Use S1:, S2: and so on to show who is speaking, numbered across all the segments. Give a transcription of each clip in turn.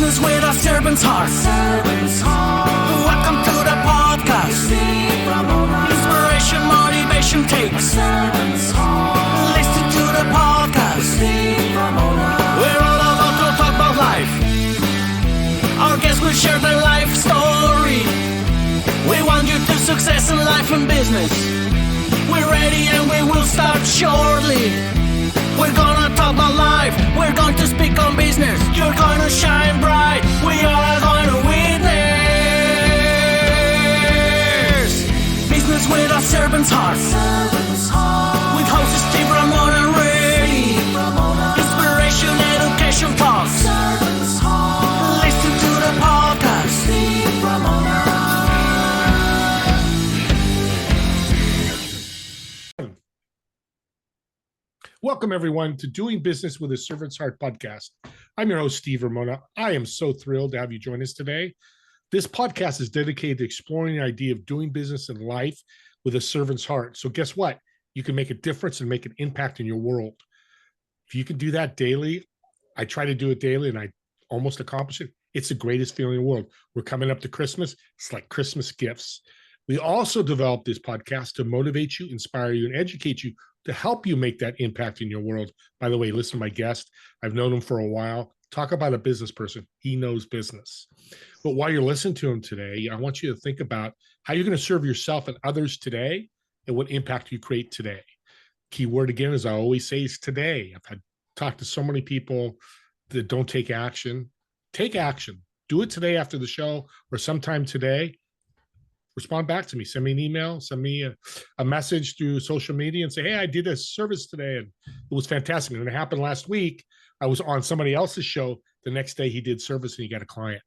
S1: Business with a servant's heart. Welcome to the podcast. Inspiration, motivation takes. Listen to the podcast. We're all about to talk about life. Our guests will share their life story. We want you to success in life and business. We're ready and we will start shortly. We're gonna talk about life. We're going to speak on business. You're gonna shine bright. We are going to witness business with a servant's heart. With hosts Steve, Ramon, and Ray. Inspiration, education talks. Listen to the podcast.
S2: Welcome, everyone, to Doing Business with a Servant's Heart podcast. I'm your host, Steve Ramona. I am so thrilled to have you join us today. This podcast is dedicated to exploring the idea of doing business in life with a servant's heart. So guess what? You can make a difference and make an impact in your world. If you can do that daily, I try to do it daily and I almost accomplish it. It's the greatest feeling in the world. We're coming up to Christmas. It's like Christmas gifts. We also developed this podcast to motivate you, inspire you, and educate you to help you make that impact in your world. By the way, listen to my guest. I've known him for a while. Talk about a business person. He knows business. But while you're listening to him today, I want you to think about how you're going to serve yourself and others today and what impact you create today. Key word again, as I always say, is today. I've talked to so many people that don't take action. Take action. Do it today after the show or sometime today. Respond back to me. Send me an email, send me a message through social media and say, hey, I did a service today and it was fantastic. And it happened last week. I was on somebody else's show. The next day he did service and he got a client.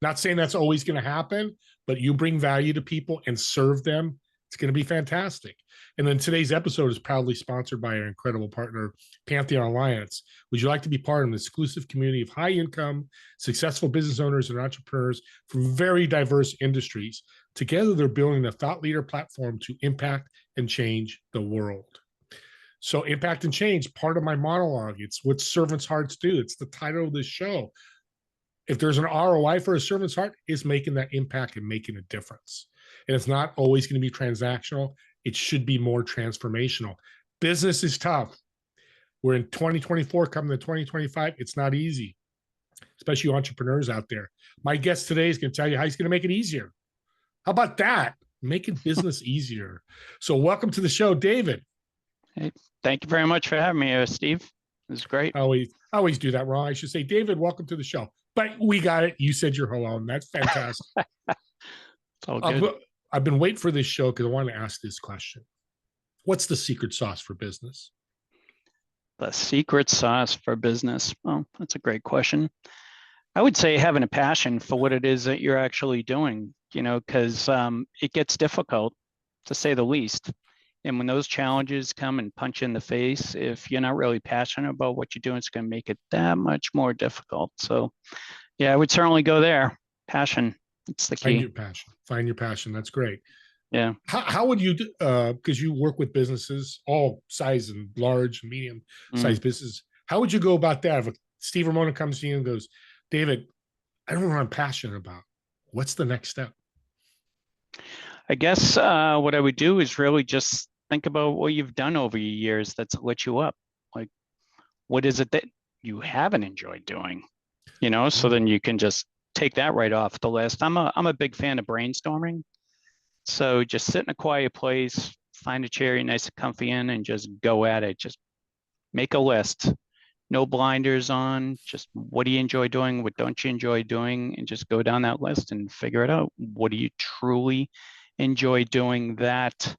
S2: Not saying that's always going to happen, but you bring value to people and serve them. It's going to be fantastic. And then today's episode is proudly sponsored by our incredible partner, Pantheon Alliance. Would you like to be part of an exclusive community of high income, successful business owners and entrepreneurs from very diverse industries? Together, they're building a thought leader platform to impact and change the world. So impact and change, part of my monologue. It's what servants' hearts do. It's the title of this show. If there's an ROI for a servant's heart, it's making that impact and making a difference. And it's not always going to be transactional. It should be more transformational. Business is tough. We're in 2024, coming to 2025. It's not easy, especially entrepreneurs out there. My guest today is going to tell you how he's going to make it easier. How about that? Making business easier. So welcome to the show, David.
S3: Hey, thank you very much for having me, Steve. It was great.
S2: I always do that wrong. I should say, David, welcome to the show. But we got it. You said you're hello, and that's fantastic.
S3: It's all good.
S2: I've been waiting for this show because I want to ask this question. What's the secret sauce for business?
S3: The secret sauce for business. Well, that's a great question. I would say having a passion for what it is that you're actually doing, because it gets difficult, to say the least. And when those challenges come and punch you in the face, if you're not really passionate about what you're doing, it's going to make it that much more difficult. So, yeah, I would certainly go there. Passion. It's the key.
S2: Find your passion. Find your passion. That's great.
S3: Yeah.
S2: How would you, because you work with businesses, all size and large, medium size businesses, how would you go about that? If Steve Ramona comes to you and goes, David, I don't know what I'm passionate about. What's the next step?
S3: I guess what I would do is really just think about what you've done over your years that's lit you up. Like, what is it that you haven't enjoyed doing? So then you can just take that right off the list. I'm a big fan of brainstorming. So just sit in a quiet place, find a chair you're nice and comfy in, and just go at it. Just make a list. No blinders on. Just what do you enjoy doing? What don't you enjoy doing? And just go down that list and figure it out. What do you truly enjoy doing that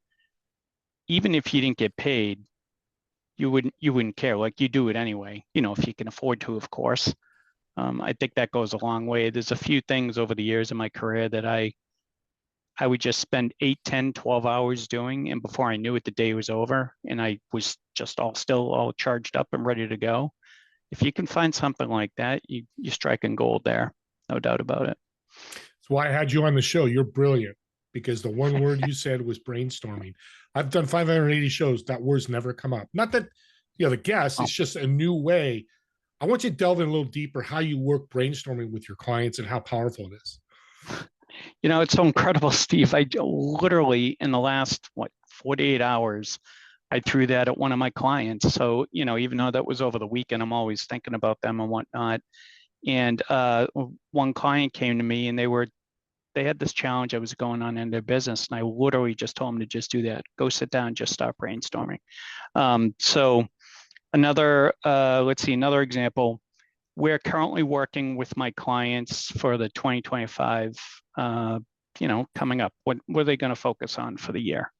S3: even if you didn't get paid, you wouldn't care. Like, you do it anyway, if you can afford to, of course. I think that goes a long way. There's a few things over the years in my career that I would just spend 8, 10, 12 hours doing. And before I knew it, the day was over and I was just still all charged up and ready to go. If you can find something like that, you're striking gold there. No doubt about it.
S2: That's why I had you on the show. You're brilliant, because the one word you said was brainstorming. I've done 580 shows. That word's never come up. Not that, the guess, it's just a new way I want you to delve in a little deeper how you work brainstorming with your clients and how powerful it is.
S3: It's so incredible, Steve. I literally, in the last, 48 hours, I threw that at one of my clients. So, even though that was over the weekend, I'm always thinking about them and whatnot. And one client came to me and they had this challenge that was going on in their business. And I literally just told them to just do that. Go sit down, just start brainstorming. So another example. We're currently working with my clients for the 2025, coming up. What are they going to focus on for the year?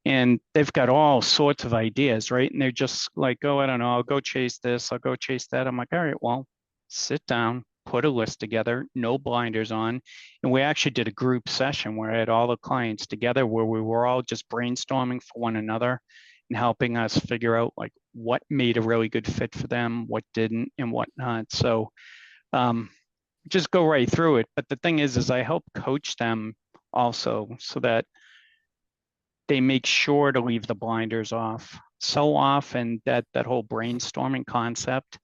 S3: And they've got all sorts of ideas, right? And they're just like, oh, I don't know, I'll go chase this, I'll go chase that. I'm like, all right, well, sit down, put a list together, no blinders on. And we actually did a group session where I had all the clients together where we were all just brainstorming for one another and helping us figure out like what made a really good fit for them, what didn't, and whatnot. So just go right through it. But the thing is I help coach them also so that they make sure to leave the blinders off. So often that whole brainstorming concept,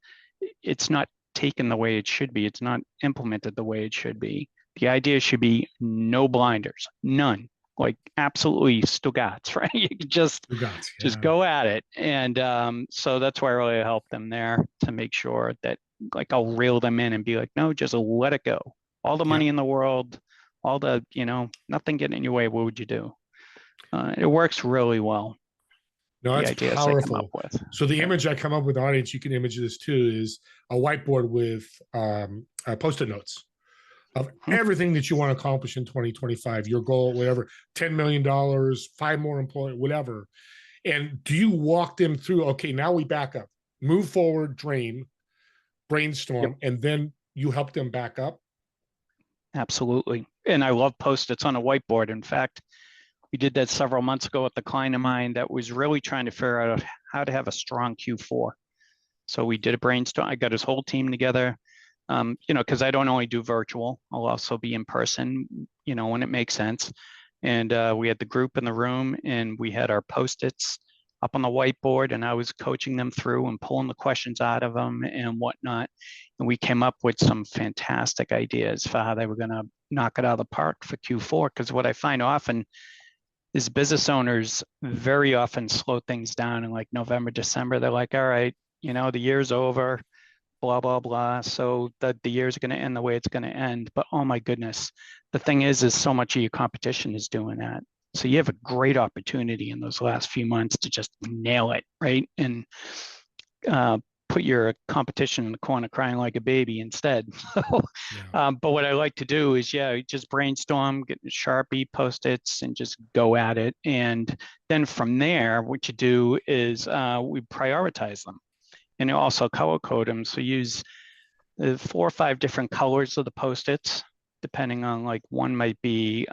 S3: it's not taken the way it should be. It's not implemented the way it should be. The idea should be no blinders, none. Like absolutely Stugatz, right? You can just go at it. And so that's why I really help them there to make sure that like I'll reel them in and be like, no, just let it go. All the money in the world, all the, nothing getting in your way. What would you do? It works really well.
S2: No, that's powerful. So the image I come up with, audience, you can image this too, is a whiteboard with Post-itNotes of everything that you want to accomplish in 2025, your goal, whatever, $10 million, 5 more employees, whatever. And do you walk them through, okay, now we back up, move forward, brainstorm, and then you help them back up?
S3: Absolutely. And I love Post-its on a whiteboard. In fact, we did that several months ago with a client of mine that was really trying to figure out how to have a strong Q4. So we did a brainstorm. I got his whole team together, because I don't only do virtual. I'll also be in person, when it makes sense. And we had the group in the room and we had our Post-its up on the whiteboard and I was coaching them through and pulling the questions out of them and whatnot. And we came up with some fantastic ideas for how they were going to knock it out of the park for Q4. Because what I find often is business owners very often slow things down in like November, December. They're like, all right, the year's over, blah, blah, blah. So the year's going to end the way it's going to end. But oh my goodness, the thing is so much of your competition is doing that. So you have a great opportunity in those last few months to just nail it, right? And put your competition in the corner crying like a baby instead. But what I like to do is, just brainstorm, get Sharpie, Post-its, and just go at it. And then from there, what you do is we prioritize them and also color code them. So use 4 or 5 different colors of the Post-its, depending on like one might be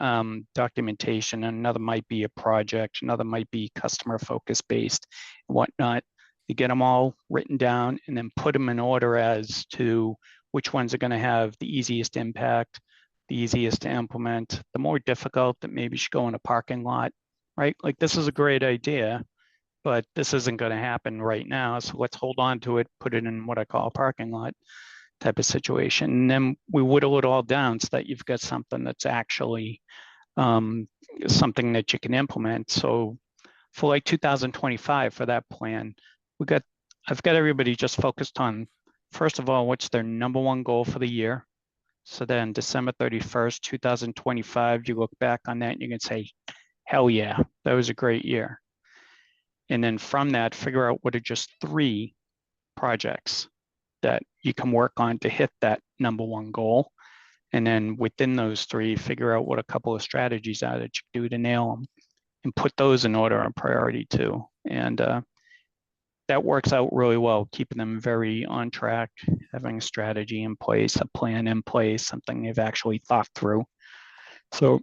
S3: documentation, another might be a project, another might be customer focus based and whatnot. You get them all written down and then put them in order as to which ones are going to have the easiest impact, the easiest to implement, the more difficult that maybe should go in a parking lot, right? Like this is a great idea, but this isn't going to happen right now. So let's hold on to it, put it in what I call a parking lot type of situation. And then we whittle it all down so that you've got something that's actually something that you can implement. So for like 2025 for that plan, I've got everybody just focused on, first of all, what's their number one goal for the year. So then December 31st, 2025, you look back on that and you can say, hell yeah, that was a great year. And then from that, figure out what are just 3 projects that you can work on to hit that number one goal. And then within those 3, figure out what a couple of strategies are that you do to nail them and put those in order on priority too. And that works out really well, keeping them very on track, having a strategy in place, a plan in place, something they've actually thought through. So,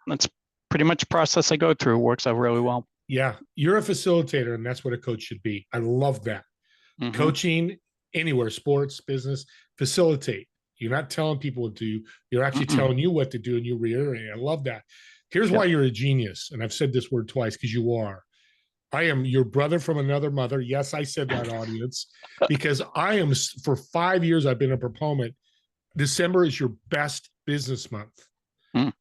S3: that's pretty much the process I go through. It works out really well.
S2: Yeah, you're a facilitator, and that's what a coach should be. I love that. Coaching anywhere, sports, business, facilitate. You're not telling people what to do. You're actually telling you what to do, and you reiterate. I love that. Here's why you're a genius, and I've said this word twice because you are. I am your brother from another mother. Yes, I said that, audience, because I am, for 5 years, I've been a proponent. December is your best business month.
S3: Mm.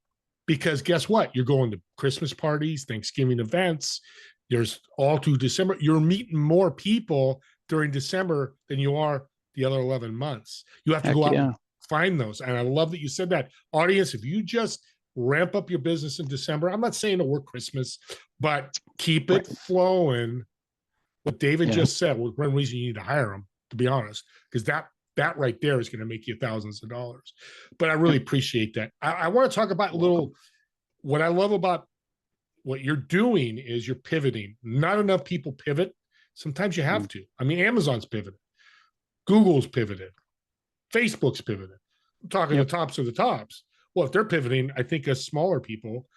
S2: Because guess what? You're going to Christmas parties, Thanksgiving events. There's all through December. You're meeting more people during December than you are the other 11 months. You have to
S3: Heck
S2: go out
S3: yeah.
S2: and find those. And I love that you said that. Audience, if you just ramp up your business in December, I'm not saying to work Christmas, but keep it flowing. What David just said was one reason you need to hire him, to be honest, because that right there is going to make you thousands of dollars. But I really appreciate that. I want to talk about what I love about what you're doing is you're pivoting. Not enough people pivot. Sometimes you have to. I mean, Amazon's pivoted. Google's pivoted. Facebook's pivoted. I'm talking the tops of the tops. Well, if they're pivoting, I think as smaller people,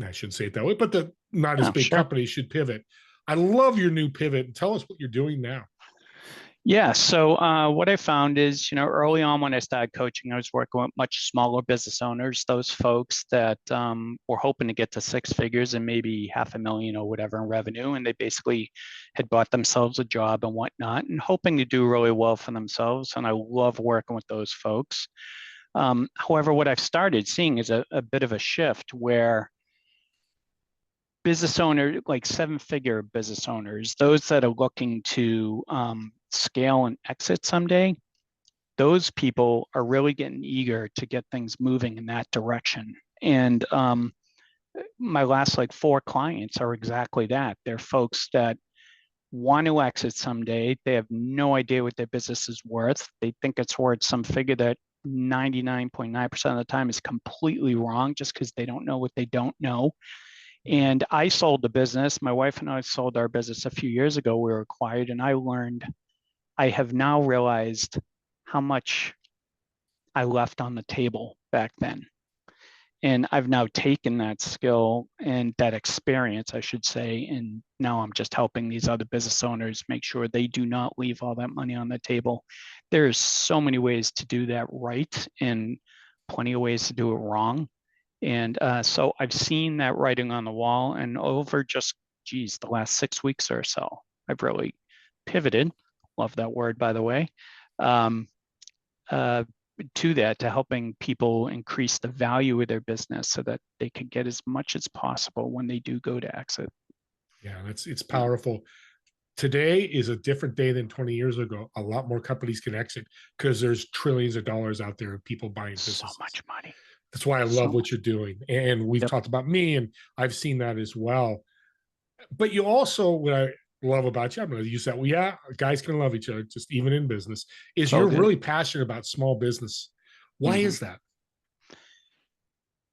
S2: I shouldn't say it that way, but the not as big companies should pivot. I love your new pivot. Tell us what you're doing now.
S3: Yeah. So what I found is, early on when I started coaching, I was working with much smaller business owners, those folks that were hoping to get to six figures and maybe $500,000 or whatever in revenue. And they basically had bought themselves a job and whatnot and hoping to do really well for themselves. And I love working with those folks. However, what I've started seeing is a bit of a shift where business owner, like seven-figure business owners, those that are looking to scale and exit someday, those people are really getting eager to get things moving in that direction. And my last 4 clients are exactly that. They're folks that want to exit someday. They have no idea what their business is worth. They think it's worth some figure that 99.9% of the time is completely wrong just because they don't know what they don't know. And I sold the business. My wife and I sold our business a few years ago. We were acquired, and I have now realized how much I left on the table back then. And I've now taken that skill and that experience, I should say, and now I'm just helping these other business owners make sure they do not leave all that money on the table. There's so many ways to do that right and plenty of ways to do it wrong. And so I've seen that writing on the wall, and over just, the last 6 weeks or so, I've really pivoted. Love that word, by the way. To that, to helping people increase the value of their business so that they can get as much as possible when they do go to exit.
S2: Yeah, it's powerful. Today is a different day than 20 years ago. A lot more companies can exit because there's trillions of dollars out there of people buying businesses.
S3: So much money.
S2: That's why I love what you're doing. And we've talked about me, and I've seen that as well. But you also, what I love about you, I'm going to use that. Well, yeah, guys can love each other, just even in business, is you're really passionate about small business. Why is that?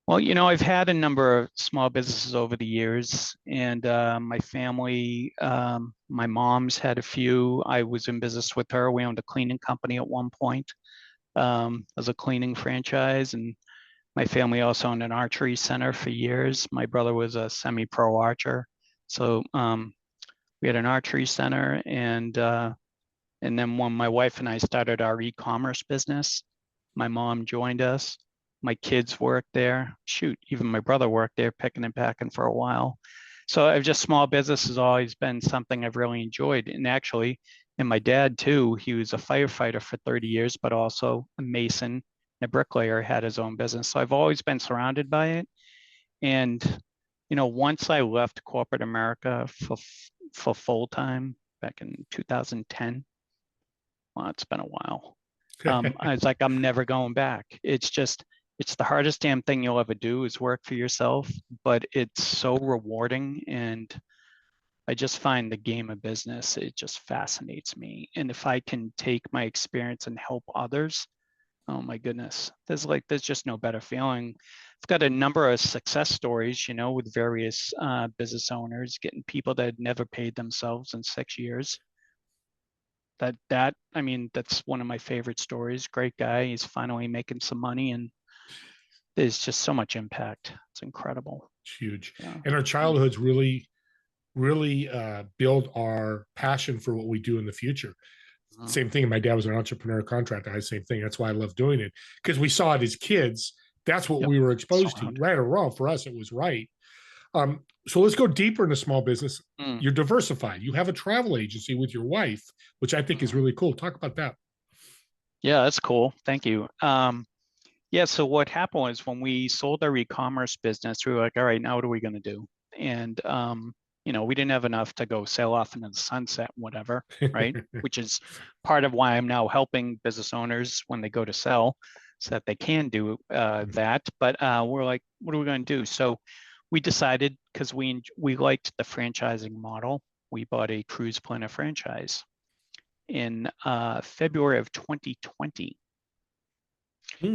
S3: Well, I've had a number of small businesses over the years, and my family, my mom's had a few. I was in business with her. We owned a cleaning company at one point. As a cleaning franchise, and my family also owned an archery center for years. My brother was a semi-pro archer. So we had an archery center, and then when my wife and I started our e-commerce business, my mom joined us. My kids worked there. Even my brother worked there picking and packing for a while. So I've just, small business has always been something I've really enjoyed. And actually, and my dad too, he was a firefighter for 30 years, but also a mason and a bricklayer, had his own business. So I've always been surrounded by it. And, once I left corporate America for full time back in 2010, well, it's been a while. I was like, I'm never going back. It's the hardest damn thing you'll ever do is work for yourself, but it's so rewarding. And I just find the game of business, it just fascinates me. And if I can take my experience and help others, oh my goodness, there's just no better feeling. I've got a number of success stories, with various business owners, getting people that had never paid themselves in 6 years. That's one of my favorite stories. Great guy. He's finally making some money, and there's just so much impact. It's incredible.
S2: It's huge. Yeah. And our childhoods really build our passion for what we do in the future. Same thing. My dad was an entrepreneur contractor. I had the same thing. That's why I love doing it, because we saw it as kids. That's what we were exposed to, right or wrong. For us, it was right. So let's go deeper into small business.
S3: Mm.
S2: You're diversified. You have a travel agency with your wife, which I think is really cool. Talk about that.
S3: Yeah, that's cool. Thank you. Yeah, so what happened was when we sold our e-commerce business, we were like, all right, now what are we going to do? And we didn't have enough to go sail off into the sunset, whatever, right? Which is part of why I'm now helping business owners when they go to sell, so that they can do that. But we're like, what are we going to do? So we decided, because we liked the franchising model, we bought a cruise planner franchise in February of 2020.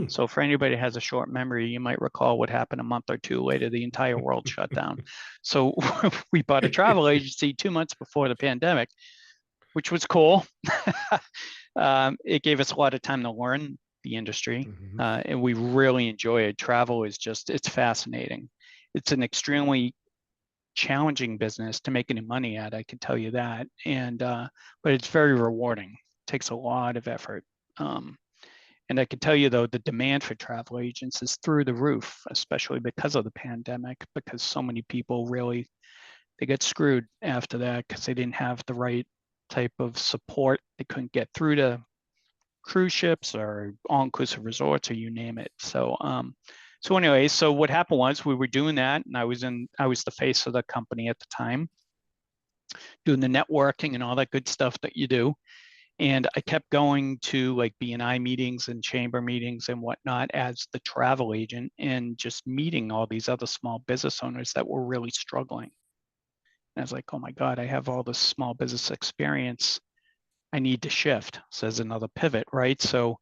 S3: So for anybody who has a short memory, you might recall what happened a month or two later, the entire world shut down. So we bought a travel agency 2 months before the pandemic, which was cool. It gave us a lot of time to learn the industry, and we really enjoy it. Travel is it's fascinating. It's an extremely challenging business to make any money at, I can tell you that. And but it's very rewarding. It takes a lot of effort. And I can tell you, though, the demand for travel agents is through the roof, especially because of the pandemic, because so many people they get screwed after that because they didn't have the right type of support. They couldn't get through to cruise ships or all-inclusive resorts, or you name it. So anyway, so what happened was we were doing that, and I was the face of the company at the time, doing the networking and all that good stuff that you do. And I kept going to like BNI meetings and chamber meetings and whatnot as the travel agent, and just meeting all these other small business owners that were really struggling. And I was like, oh my God, I have all this small business experience. I need to shift. So there's another pivot, right? So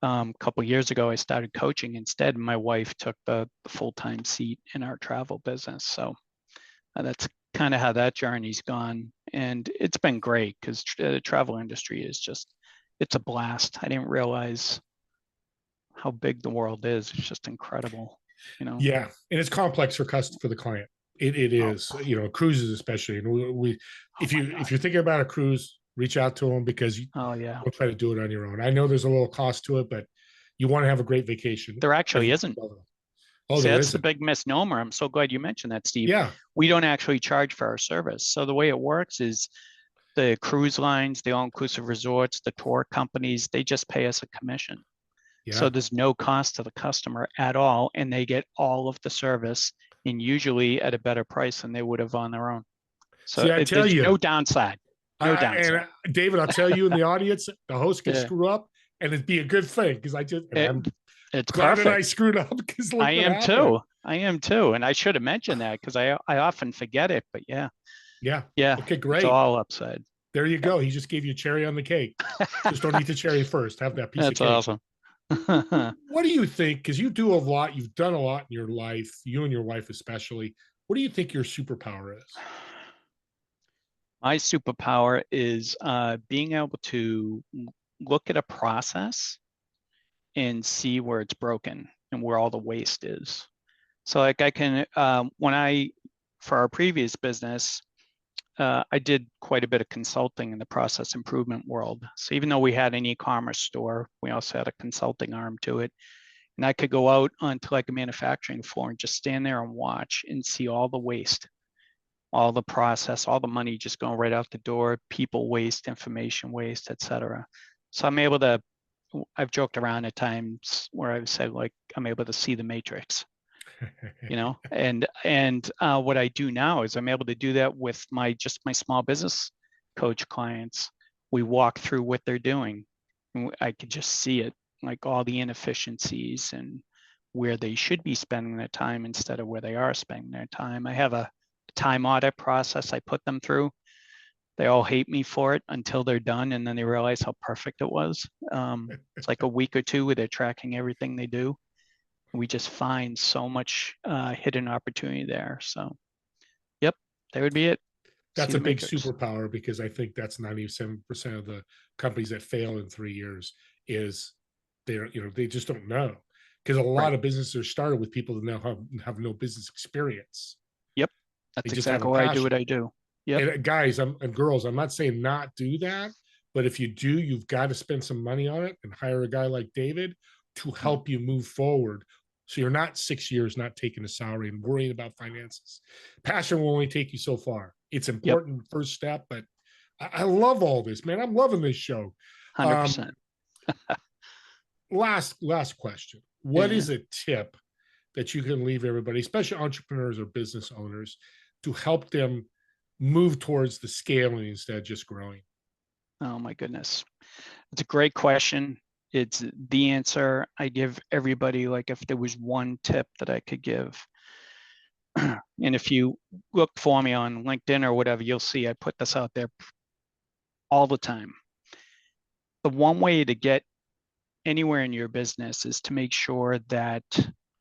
S3: a couple of years ago, I started coaching instead. My wife took the full-time seat in our travel business. So that's kind of how that journey's gone. And it's been great because the travel industry is it's a blast. I didn't realize how big the world is. It's just incredible,
S2: Yeah, and it's complex for the client. It is, cruises especially. And if you're thinking about a cruise, reach out to them, because don't try to do it on your own. I know there's a little cost to it, but you want to have a great vacation.
S3: There actually isn't.
S2: Oh,
S3: see, that's the big misnomer. I'm so glad you mentioned that, Steve.
S2: Yeah.
S3: We don't actually charge for our service. So the way it works is the cruise lines, the all-inclusive resorts, the tour companies, they just pay us a commission. Yeah. So there's no cost to the customer at all, and they get all of the service, and usually at a better price than they would have on their own. So
S2: see, I tell you,
S3: no downside. No downside.
S2: And David, I'll tell you in the audience, the host can screw up, and it'd be a good thing, because
S3: it's
S2: glad
S3: perfect.
S2: that I screwed up, because
S3: I am too. And I should have mentioned that, because I often forget it, but yeah.
S2: Okay, great.
S3: It's all upside.
S2: There you go. He just gave you a cherry on the cake. Just don't eat the cherry first. Have that piece of cake.
S3: That's awesome.
S2: What do you think? Because you do a lot, you've done a lot in your life, you and your wife especially. What do you think your superpower is?
S3: My superpower is being able to look at a process and see where it's broken and where all the waste is. So like I can, for our previous business, I did quite a bit of consulting in the process improvement world. So even though we had an e-commerce store, we also had a consulting arm to it. And I could go out onto like a manufacturing floor and just stand there and watch and see all the waste, all the process, all the money just going right out the door, people waste, information waste, et cetera. So I'm able to, I've joked around at times where I've said, like, I'm able to see the matrix, and what I do now is I'm able to do that with my small business coach clients. We walk through what they're doing, and I could just see it, like all the inefficiencies and where they should be spending their time instead of where they are spending their time. I have a time audit process I put them through. They all hate me for it until they're done, and then they realize how perfect it was. It's like a week or two where they're tracking everything they do. We just find so much hidden opportunity there. So, yep, that would be it.
S2: That's a big superpower, because I think that's 97% of the companies that fail in 3 years is they just don't know, because a lot of businesses are started with people that now have no business experience.
S3: Yep, that's exactly why I do what I do. Yep.
S2: And guys and girls, I'm not saying not do that, but if you do, you've got to spend some money on it and hire a guy like David to help you move forward. So you're not 6 years not taking a salary and worrying about finances. Passion will only take you so far. It's
S3: Yep.
S2: important first step, but I love all this, man. I'm loving this show.
S3: 100%.
S2: Last question. What
S3: Yeah.
S2: is a tip that you can leave everybody, especially entrepreneurs or business owners, to help them move towards the scaling instead of just growing?
S3: Oh my goodness. It's a great question. It's the answer I give everybody. Like if there was one tip that I could give, and if you look for me on LinkedIn or whatever, you'll see I put this out there all the time. The one way to get anywhere in your business is to make sure that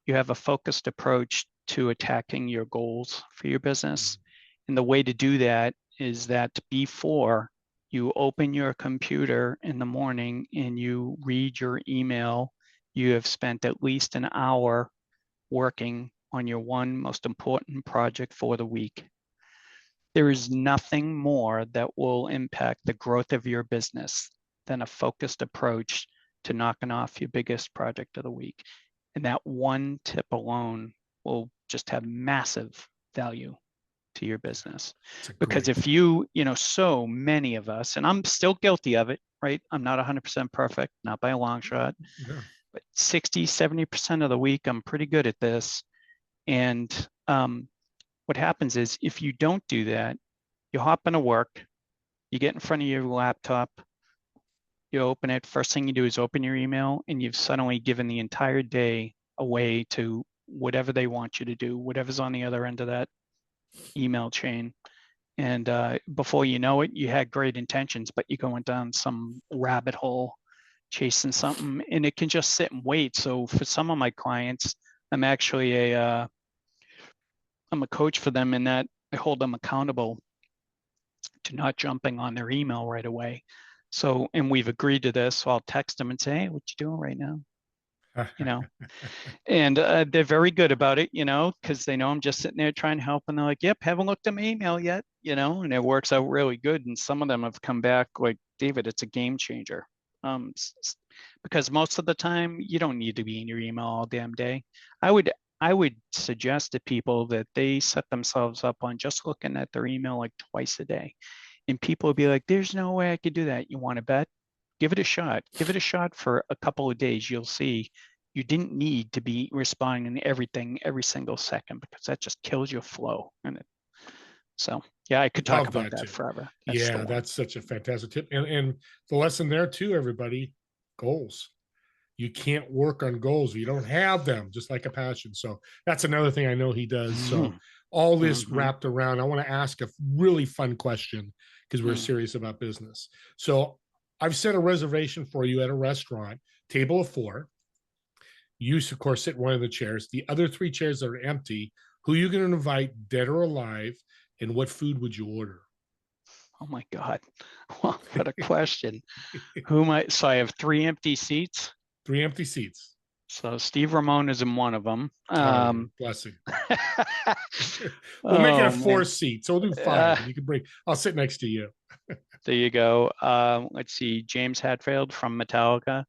S3: you have a focused approach to attacking your goals for your business. And the way to do that is that before you open your computer in the morning and you read your email, you have spent at least an hour working on your one most important project for the week. There is nothing more that will impact the growth of your business than a focused approach to knocking off your biggest project of the week. And that one tip alone will just have massive value to your business. Because if you know, so many of us, and I'm still guilty of it, right? I'm not 100% perfect, not by a long shot, but 60, 70% of the week, I'm pretty good at this. And what happens is if you don't do that, you hop into work, you get in front of your laptop, you open it, first thing you do is open your email, and you've suddenly given the entire day away to whatever they want you to do, whatever's on the other end of that email chain. And before you know it, you had great intentions, but you're going down some rabbit hole chasing something, and it can just sit and wait. So for some of my clients, I'm actually I'm a coach for them in that I hold them accountable to not jumping on their email right away. So, and we've agreed to this, so I'll text them and say, hey, what you doing right now? You know, and they're very good about it, you know, because they know I'm just sitting there trying to help, and they're like, yep, haven't looked at my email yet, you know, and it works out really good. And some of them have come back like, David, it's a game changer. Because most of the time you don't need to be in your email all damn day. I would suggest to people that they set themselves up on just looking at their email like twice a day. And people will be like, there's no way I could do that. You want to bet? Give it a shot. Give it a shot for a couple of days. You'll see you didn't need to be responding to everything every single second, because that just kills your flow. And so, yeah, I could talk about that forever.
S2: That's such a fantastic tip. And the lesson there too, everybody, goals. You can't work on goals if you don't have them, just like a passion. So that's another thing I know he does. So all this wrapped around, I want to ask a really fun question because we're serious about business. So I've set a reservation for you at a restaurant, table of 4. You, of course, sit in one of the chairs. The other 3 chairs that are empty, who are you going to invite, dead or alive, and what food would you order?
S3: Oh my God. Well, what a question. So I have 3 empty seats.
S2: 3 empty seats.
S3: So Steve Ramon is in one of them.
S2: Blessing. We'll make it a 4 seat. So we'll do 5. You can bring, I'll sit next to you.
S3: There you go. Let's see. James Hetfield from Metallica.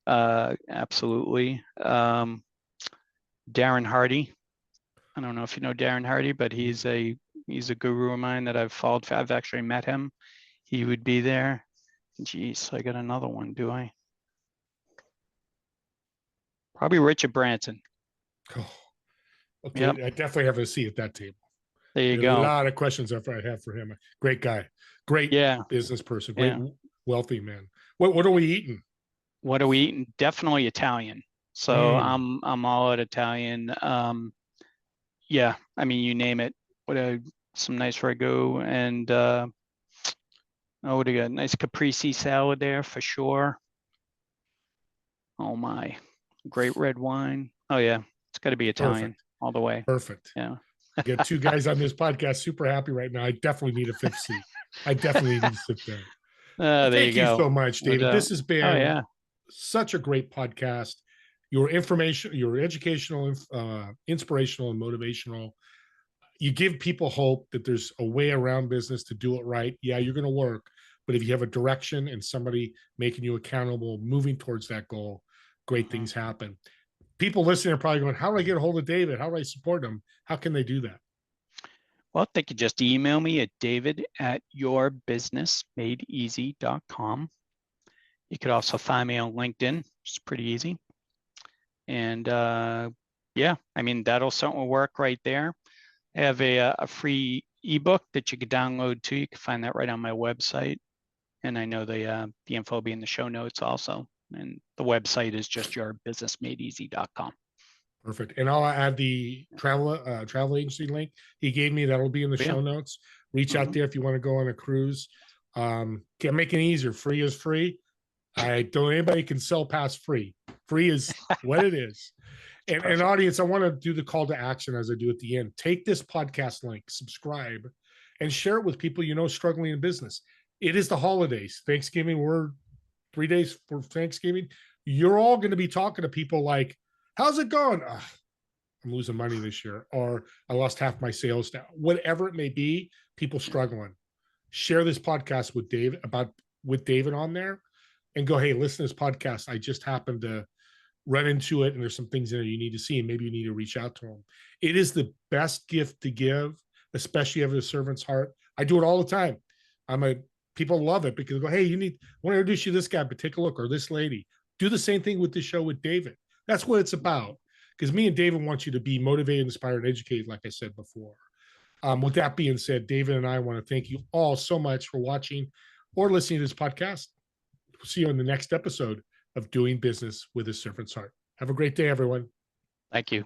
S3: Absolutely. Darren Hardy. I don't know if you know Darren Hardy, but he's a guru of mine that I've followed. I've actually met him. He would be there. Geez, I got another one, do I? Probably Richard Branson.
S2: Oh, okay,
S3: yep.
S2: I definitely have a seat at that table.
S3: There you go.
S2: A lot of questions I have for him. Great guy, great business person, great wealthy man. What are we eating?
S3: What are we eating? Definitely Italian. So I'm all at Italian. Yeah, I mean, you name it. Some nice ragu, and what do you got? Nice caprese salad there for sure. Oh my, great red wine. Oh yeah, it's got to be Italian all the way.
S2: Perfect.
S3: Yeah.
S2: Get 2 guys on this podcast. Super happy right now. I definitely need a 5th seat. I definitely need to sit there. Thank you so much, David. This has been such a great podcast. Your information, your educational, inspirational, and motivational. You give people hope that there's a way around business to do it right. Yeah, you're going to work, but if you have a direction and somebody making you accountable, moving towards that goal, great things happen. People listening are probably going, how do I get a hold of David? How do I support him? How can they do that?
S3: Well, they could just email me at david@yourbusinessmadeeasy.com. You could also find me on LinkedIn. It's pretty easy. And yeah, I mean, that'll certainly work right there. I have a free ebook that you could download too. You can find that right on my website. And I know the info will be in the show notes also. And the website is just yourbusinessmadeeasy.com.
S2: Perfect. And I'll add the travel agency link he gave me. That'll be in the show notes. Reach out there if you want to go on a cruise. Can't make it easier. Free is free. I don't anybody can sell past free. Free is what it is. And audience, I want to do the call to action as I do at the end. Take this podcast link, subscribe, and share it with people you know struggling in business. It is the holidays. Thanksgiving, we're 3 days for Thanksgiving. You're all going to be talking to people like, how's it going? I'm losing money this year, or I lost half my sales now. Whatever it may be, people struggling. Share this podcast with David with David on there, and go, hey, listen to this podcast. I just happened to run into it, and there's some things in there you need to see, and maybe you need to reach out to them. It is the best gift to give, especially if you have a servant's heart. I do it all the time. People love it because they go, hey, I want to introduce you to this guy, but take a look, or this lady. Do the same thing with the show with David. That's what it's about. Because me and David want you to be motivated, inspired, and educated, like I said before. With that being said, David and I want to thank you all so much for watching or listening to this podcast. We'll see you in the next episode of Doing Business with a Servant's Heart. Have a great day, everyone.
S3: Thank you.